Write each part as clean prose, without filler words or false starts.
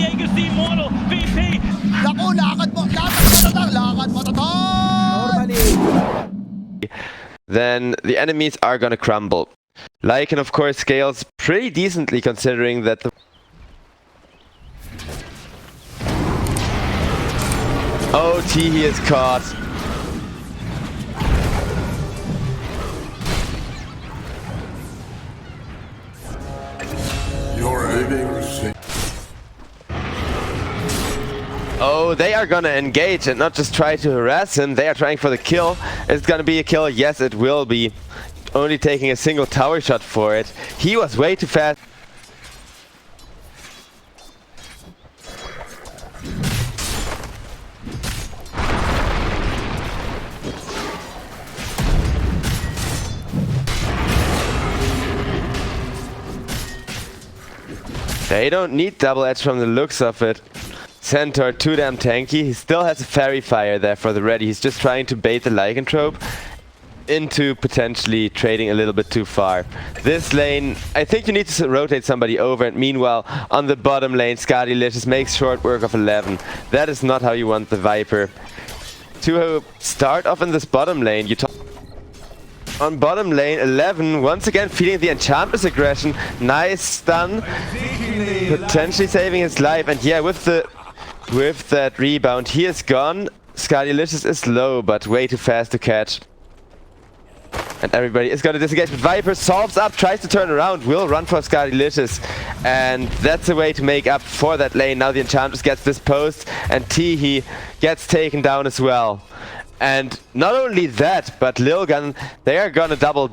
Diego's the immortal VP. Naku, lakad mo then the enemies are gonna crumble. Lycan, of course, scales pretty decently considering that the... Oh, he is caught. Oh, they are gonna engage and not just try to harass him. They are trying for the kill. It's gonna be a kill. Yes, it will be. Only taking a single tower shot for it. He was way too fast. They don't need double edge from the looks of it. Centaur too damn tanky. He still has a fairy fire there for the ready. He's just trying to bait the lycanthrope into potentially trading a little bit too far. This lane, I think you need to rotate somebody over, and meanwhile on the bottom lane Scardylicious makes short work of 11. That is not how you want the Viper to start off in this bottom lane. You talk on bottom lane 11 once again feeding the Enchantress aggression. Nice stun, potentially saving his life, and yeah, with that rebound he is gone. Scardylicious is low but way too fast to catch. And everybody is going to disengage, but Viper solves up, tries to turn around, will run for Scardylicious. And that's a way to make up for that lane. Now the Enchantress gets disposed, and Teehee gets taken down as well. And not only that, but Lilgun, they are going to double...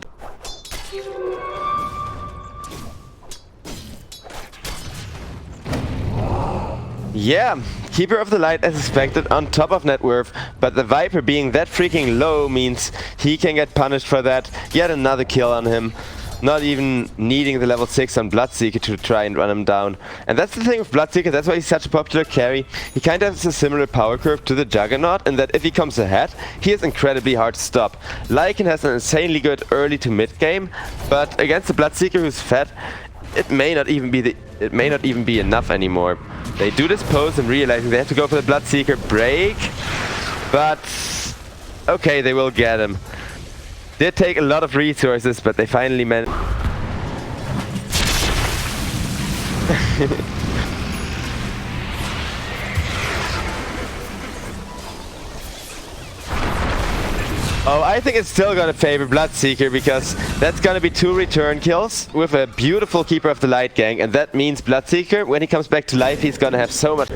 Yeah, Keeper of the Light as expected on top of net worth, but the Viper being that freaking low means he can get punished for that. Yet another kill on him, not even needing the level 6 on Bloodseeker to try and run him down. And that's the thing with Bloodseeker, that's why he's such a popular carry. He kind of has a similar power curve to the Juggernaut in that if he comes ahead, he is incredibly hard to stop. Lycan has an insanely good early to mid game, but against the Bloodseeker who's fed, it may not even be enough anymore. They do this pose and realizing they have to go for the Bloodseeker break, but okay, they will get him. Did take a lot of resources, but they finally managed. Oh, I think it's still gonna favor Bloodseeker because that's gonna be 2 return kills with a beautiful Keeper of the Light gang, and that means Bloodseeker, when he comes back to life, he's gonna have so much...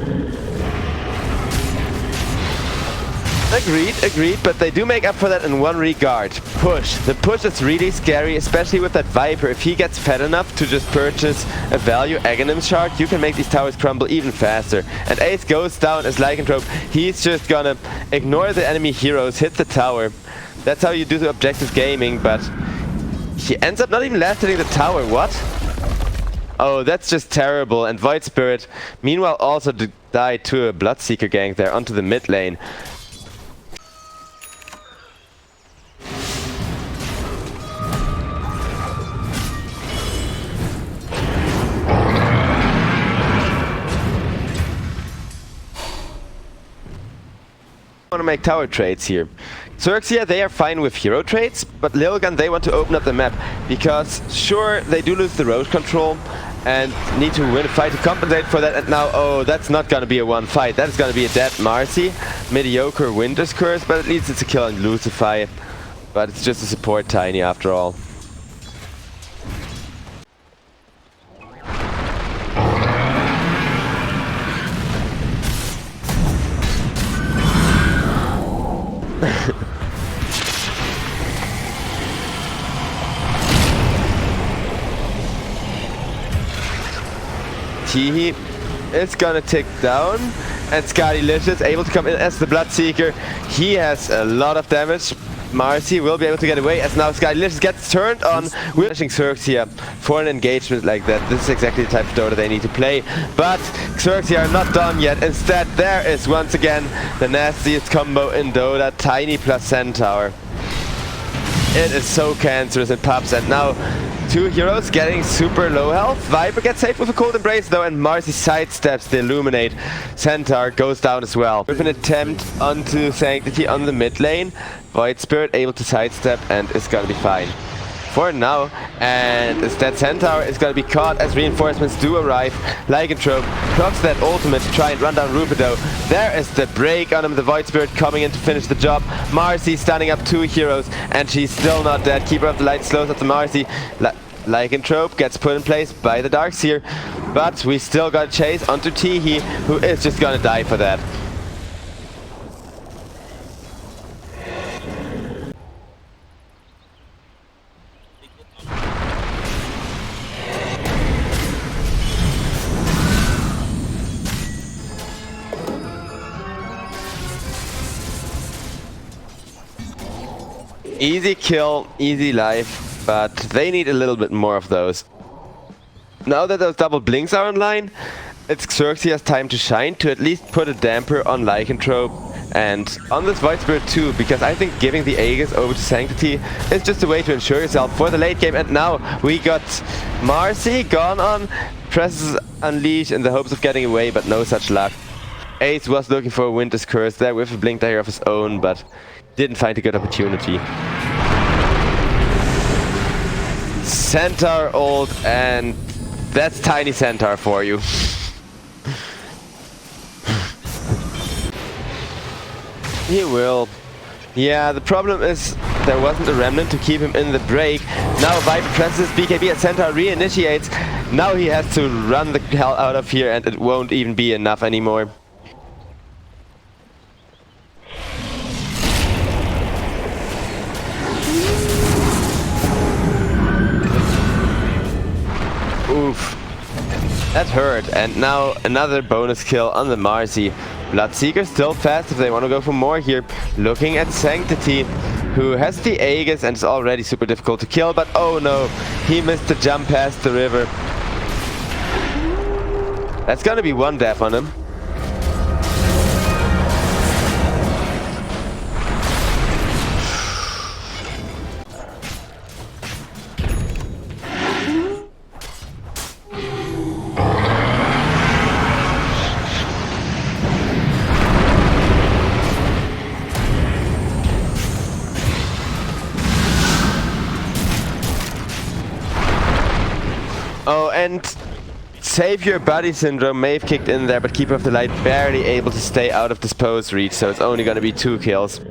Agreed, but they do make up for that in one regard. Push. The push is really scary, especially with that Viper. If he gets fed enough to just purchase a value Aghanim shard, you can make these towers crumble even faster. And Ace goes down as Lycanthrope. He's just gonna ignore the enemy heroes, hit the tower. That's how you do the objective gaming, but he ends up not even last hitting the tower. What? Oh, that's just terrible. And Void Spirit, meanwhile, also died to a Bloodseeker gank there onto the mid lane. Want to make tower trades here. XERXIA, they are fine with hero trades, but Lilgun, they want to open up the map because sure, they do lose the road control and need to win a fight to compensate for that. And now, oh, that's not gonna be a one fight. That is gonna be a dead Marcy. Mediocre Winter's Curse, but at least it's a kill on Lucify. But it's just a support Tiny after all. Teehee is gonna tick down, and Scardylicious able to come in as the Bloodseeker. He has a lot of damage. Marcy will be able to get away as now Scardylicious gets turned on with XERXIA for an engagement like that. This is exactly the type of Dota they need to play. But XERXIA are not done yet. Instead, there is once again the nastiest combo in Dota, Tiny plus Centaur. It is so cancerous in pubs, and now Two heroes getting super low health. Viper gets saved with a cold embrace though, and Marcy sidesteps the Illuminate. Centaur goes down as well. With an attempt onto Sanctity on the mid lane. Void Spirit able to sidestep and is gonna be fine for now, and instead Centaur is going to be caught as reinforcements do arrive. Lycanthrope procs that ultimate to try and run down Rupido. There is the break on him, the Void Spirit coming in to finish the job. Marcy standing up two heroes, and she's still not dead. Keeper of the Light slows up the Marcy. Lycanthrope gets put in place by the Darkseer, but we still got chase onto Teehee, who is just going to die for that. Easy kill, easy life, but they need a little bit more of those. Now that those double blinks are online, it's XERXIA's time to shine, to at least put a damper on Lycanthrope and on this Void Spirit too, because I think giving the Aegis over to Sanctity is just a way to ensure yourself for the late game. And now we got Marcy gone on, presses Unleash in the hopes of getting away, but no such luck. Ace was looking for a Winter's Curse there with a blink dagger of his own, but didn't find a good opportunity. Centaur ult, and that's Tiny Centaur for you. He will. Yeah, the problem is there wasn't a remnant to keep him in the break. Now Viper presses BKB and Centaur reinitiates. Now he has to run the hell out of here, and it won't even be enough anymore. Oof. That hurt, and now another bonus kill on the Marcy. Bloodseeker still fast if they want to go for more here. Looking at Sanctity, who has the Aegis and is already super difficult to kill, but oh no, he missed the jump past the river. That's gonna be one death on him. Oh, and Save Your Body Syndrome may have kicked in there, but Keeper of the Light barely able to stay out of this pose reach, so it's only going to be 2 kills.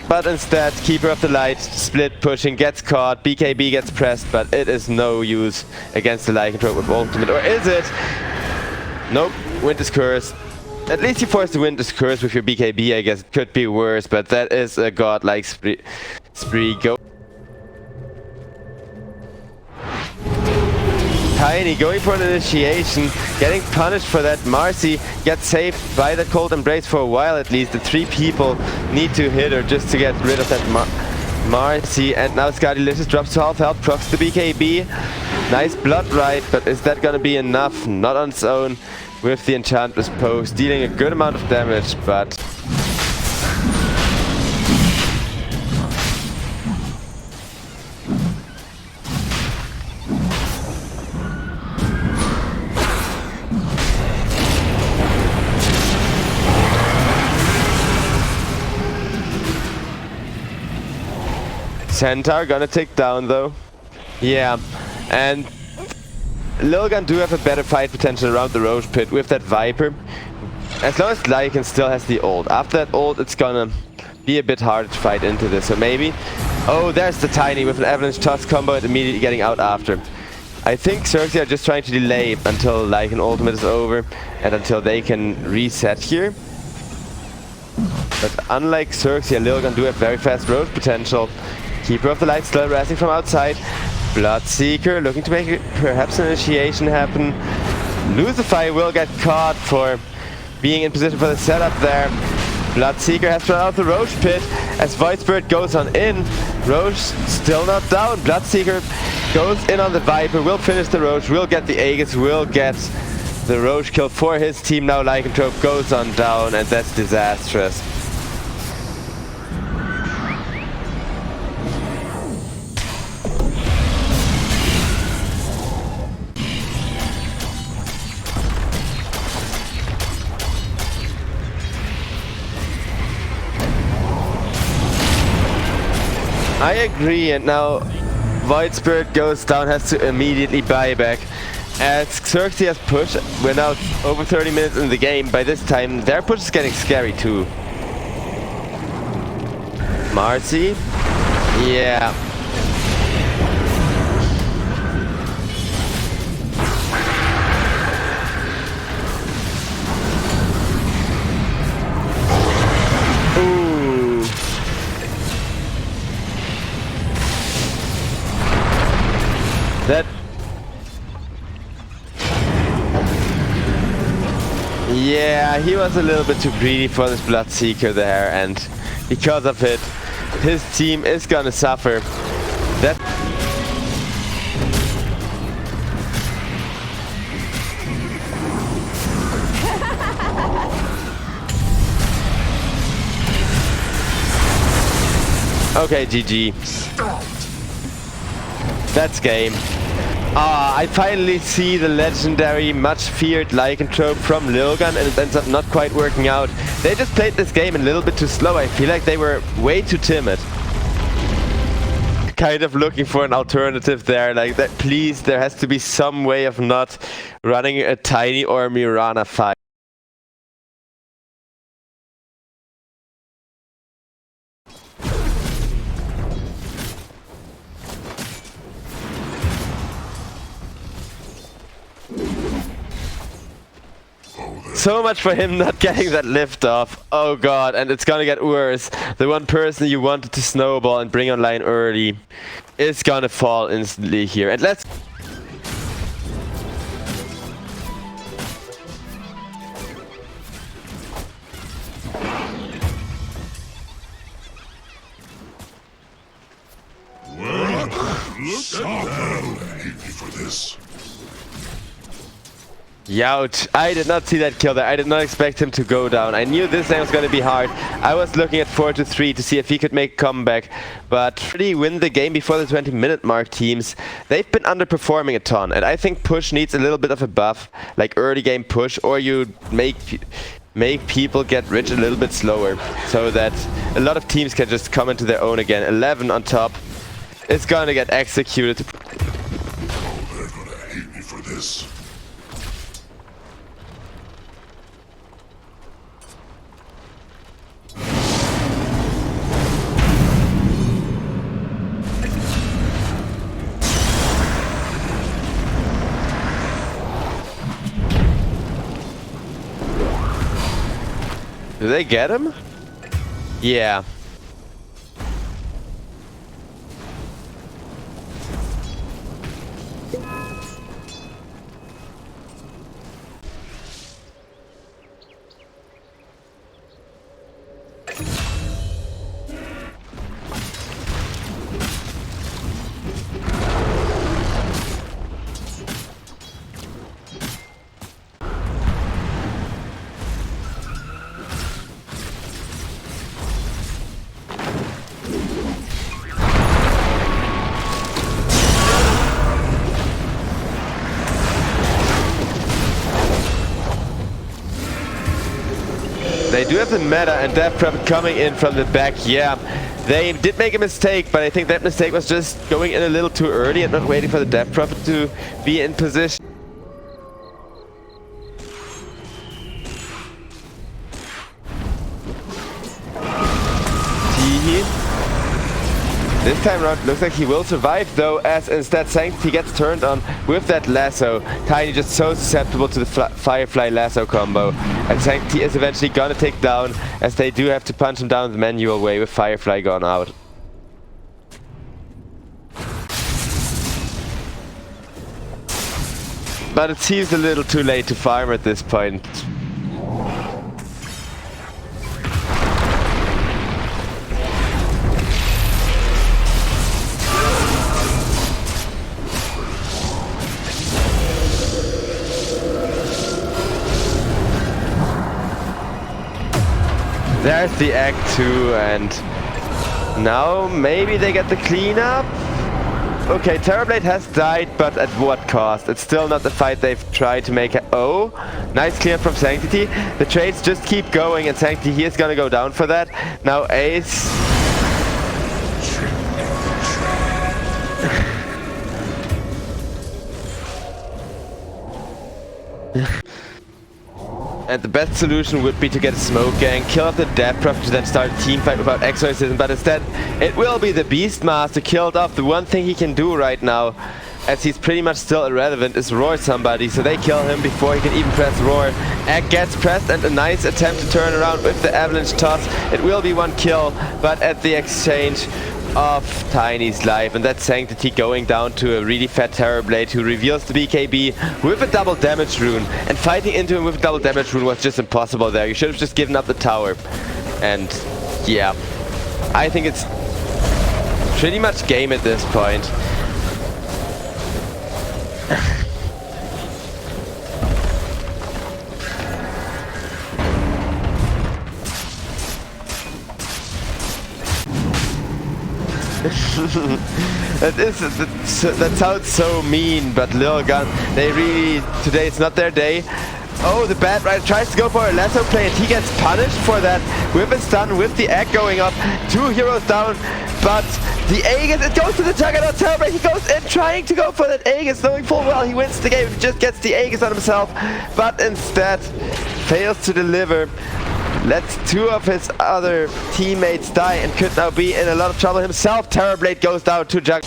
But instead, Keeper of the Light split pushing, gets caught, BKB gets pressed, but it is no use against the Lycanthrope with ultimate. Or is it? Nope, Winter's Curse. At least you force the Winter's Curse with your BKB, I guess. It could be worse, but that is a godlike spree. Go. Tiny going for an initiation, getting punished for that. Marcy gets saved by that cold embrace for a while at least. The 3 people need to hit her just to get rid of that Marcy. And now Scardelicious drops to half health, procs the BKB. Nice blood right, but is that gonna be enough? Not on its own. With the Enchantress post, dealing a good amount of damage, but Centaur gonna take down though. Yeah, and Lilgun do have a better fight potential around the Roche Pit with that Viper. As long as Lycan still has the ult. After that ult, it's gonna be a bit harder to fight into this. So maybe... Oh, there's the Tiny with an Avalanche Toss combo and immediately getting out after. I think XERXIA are just trying to delay until Lycan ultimate is over and until they can reset here. But unlike XERXIA, Lilgun do have very fast Roche potential. Keeper of the Light still rising from outside. Bloodseeker looking to make perhaps an initiation happen. Lucify will get caught for being in position for the setup there. Bloodseeker has run out the Roche Pit as Void Spirit goes on in. Roche still not down. Bloodseeker goes in on the Viper, will finish the Roche, will get the Aegis, will get The Roche kill for his team now. Lycanthrope goes on down, and that's disastrous. I agree, and now Void Spirit goes down, has to immediately buy back. As XERXIA's push, we're now over 30 minutes in the game. By this time, their push is getting scary too. Marcy? Yeah. Ooh. That... Yeah, he was a little bit too greedy for this Bloodseeker there, and because of it, his team is gonna suffer. That... Okay, GG. That's game. I finally see the legendary, much feared Lycanthrope from Lilgun, and it ends up not quite working out. They just played this game a little bit too slow. I feel like they were way too timid. Kind of looking for an alternative there, like that. Please, there has to be some way of not running a Tiny or Mirana fight. So much for him not getting that lift off. Oh god, and it's gonna get worse. The one person you wanted to snowball and bring online early is gonna fall instantly here. And let's... Well, look at that. Hate me for this. Youch, I did not see that kill there. I did not expect him to go down. I knew this game was going to be hard. I was looking at 4-3 to see if he could make a comeback. But really win the game before the 20-minute mark teams. They've been underperforming a ton. And I think push needs a little bit of a buff. Like early game push, or you make people get rich a little bit slower. So that a lot of teams can just come into their own again. 11 on top. It's going to get executed. Oh, they're going to hate me for this. Do they get him? Yeah. They do have the meta and Death Prophet coming in from the back. Yeah, they did make a mistake, but I think that mistake was just going in a little too early and not waiting for the Death Prophet to be in position. This time around, looks like he will survive though, as instead Sanctity gets turned on with that lasso. Tiny just so susceptible to the Firefly lasso combo. And Sanctity is eventually gonna take down, as they do have to punch him down the manual way with Firefly gone out. But it seems a little too late to farm at this point. there's the egg too, and now maybe they get the cleanup. Okay, Terrorblade has died, but at what cost? It's still not the fight they've tried to make. Oh, nice clear from Sanctity. The trades just keep going, and Sanctity, he is gonna go down for that. Now Ace. And the best solution would be to get a smoke gang, kill off the Death Prophet, to then start a team fight without Exorcism, but instead it will be the Beastmaster killed off. The one thing he can do right now, as he's pretty much still irrelevant, is roar somebody, so they kill him before he can even press roar. Egg gets pressed, and a nice attempt to turn around with the avalanche toss. It will be one kill, but at the exchange of Tiny's life, and that's Sanctity going down to a really fat Terrorblade who reveals the BKB with a double damage rune, and fighting into him with a double damage rune was just impossible there. You should have just given up the tower. And yeah, I think it's pretty much game at this point. That sounds so mean, but Lilgun, they really, today it's not their day. Oh, the Bad Rider tries to go for a lasso play, and he gets punished for that with a stun, with the egg going up. 2 heroes down, but the Aegis, it goes to the Juggernaut Terrorblade. He goes in trying to go for that Aegis, knowing full well he wins the game if he just gets the Aegis on himself, but instead fails to deliver. Lets 2 of his other teammates die and could now be in a lot of trouble himself. Terrorblade goes down to Jug.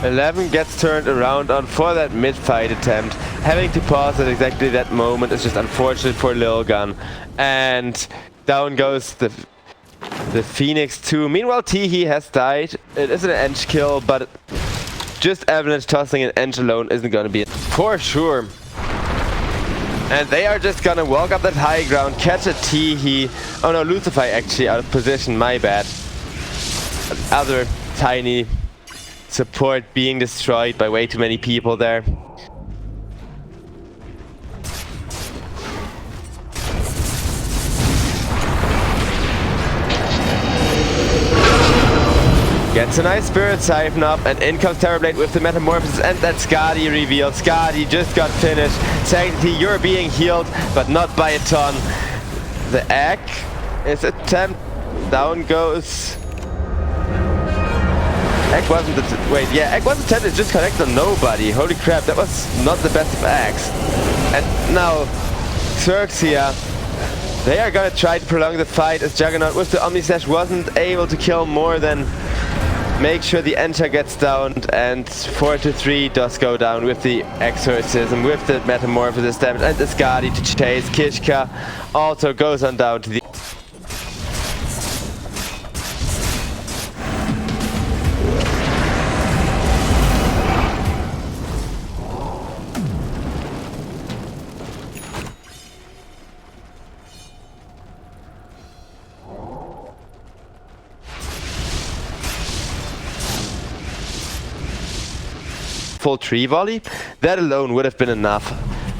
Eleven gets turned around on for that mid-fight attempt. Having to pause at exactly that moment is just unfortunate for Lilgun. And down goes the Phoenix too. Meanwhile, Teehee has died. It is an Eng kill, but just avalanche tossing an Eng alone isn't gonna be it for sure. And they are just gonna walk up that high ground, catch a Teehee. Oh no, Lucify actually out of position, my bad. Other tiny support being destroyed by way too many people there. Gets a nice Spirit Siphon up, and in comes Terrorblade with the Metamorphosis, and that Skadi revealed. Skadi just got finished. Sanctity, you're being healed, but not by a ton. The egg is attempt. Down goes. Egg wasn't Egg wasn't attempted, just connected on nobody. Holy crap, that was not the best of eggs. And now XERXIA, they are gonna try to prolong the fight, as Juggernaut with the Omni Slash wasn't able to kill more than make sure the Enter gets down, and 4-3 does go down with the Exorcism, with the Metamorphosis damage, and the Skadi to chase. Kishka also goes on down to the full tree volley. That alone would have been enough.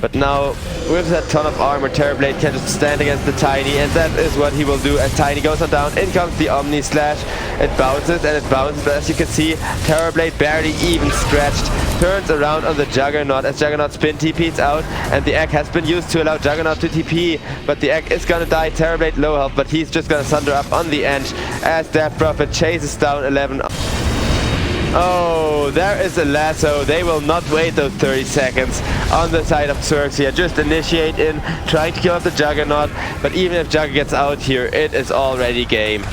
But now, with that ton of armor, Terrorblade can just stand against the Tiny, and that is what he will do as Tiny goes on down. In comes the Omni Slash. It bounces and it bounces, but as you can see, Terrorblade barely even scratched. Turns around on the Juggernaut as Juggernaut spin TPs out, and the egg has been used to allow Juggernaut to TP, but the egg is gonna die. Terrorblade low health, but he's just gonna sunder up on the edge as Death Prophet chases down 11. Oh, there is a lasso. They will not wait those 30 seconds on the side of XERXIA. Just initiate in, trying to kill off the Juggernaut. But even if Jugger gets out here, it is already game.